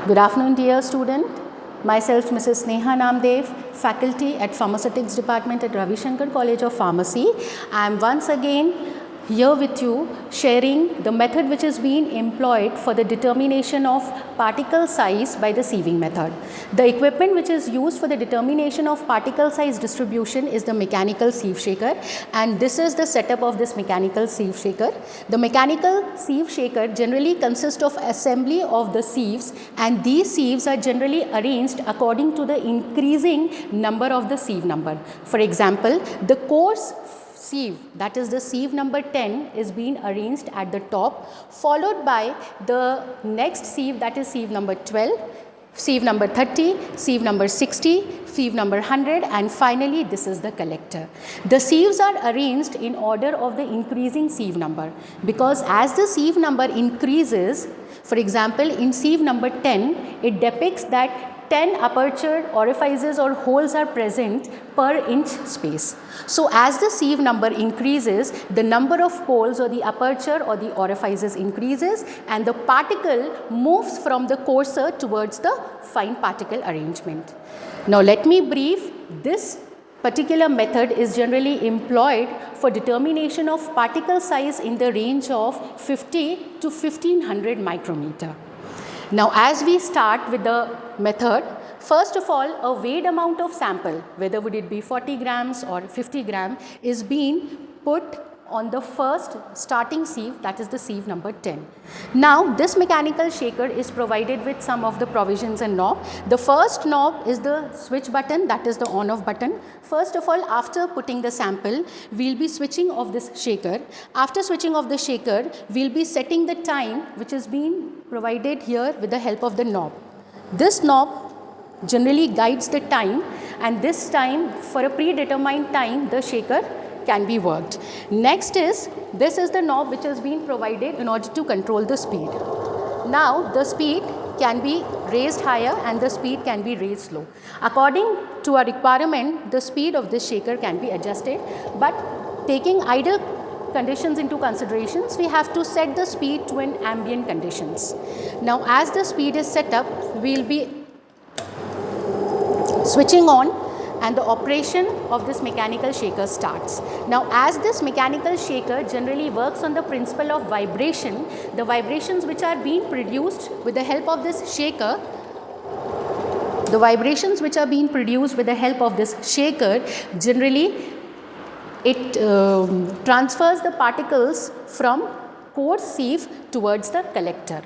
Good afternoon, dear student. Myself, Mrs. Sneha Namdev, faculty at Pharmaceutics Department at Ravi Shankar College of Pharmacy. I am once again here with you sharing the method which is being employed for the determination of particle size by the sieving method. The equipment which is used for the determination of particle size distribution is the mechanical sieve shaker, and this is the setup of this mechanical sieve shaker. The mechanical sieve shaker generally consists of assembly of the sieves, and these sieves are generally arranged according to the increasing number of the sieve number. For example, the coarse sieve, that is the sieve number 10, is being arranged at the top, followed by the next sieve, that is sieve number 12, sieve number 30, sieve number 60, sieve number 100, and finally this is the collector. The sieves are arranged in order of the increasing sieve number, because as the sieve number increases, for example in sieve number 10, it depicts that 10 aperture orifices or holes are present per inch space. So as the sieve number increases, the number of holes or the aperture or the orifices increases, and the particle moves from the coarser towards the fine particle arrangement. Now let me brief. This particular method is generally employed for determination of particle size in the range of 50 to 1500 micrometer. Now as we start with the method, first of all a weighed amount of sample, whether would it be 40 grams or 50 gram, is being put on the first starting sieve, that is the sieve number 10. Now this mechanical shaker is provided with some of the provisions and knob. The first knob is the switch button, that is the on off button. First of all, after putting the sample, we will be switching off this shaker. After switching off the shaker, we will be setting the time which is being provided here with the help of the knob. This knob generally guides the time, and this time, for a predetermined time, the shaker can be worked. Next is, this is the knob which has been provided in order to control the speed. Now the speed can be raised higher and the speed can be raised low. According to our requirement, the speed of this shaker can be adjusted, but taking idle conditions into considerations, we have to set the speed to an ambient conditions. Now as the speed is set up, we will be switching on and the operation of this mechanical shaker starts. Now as this mechanical shaker generally works on the principle of vibration, the vibrations which are being produced with the help of this shaker, generally it transfers the particles from coarse sieve towards the collector.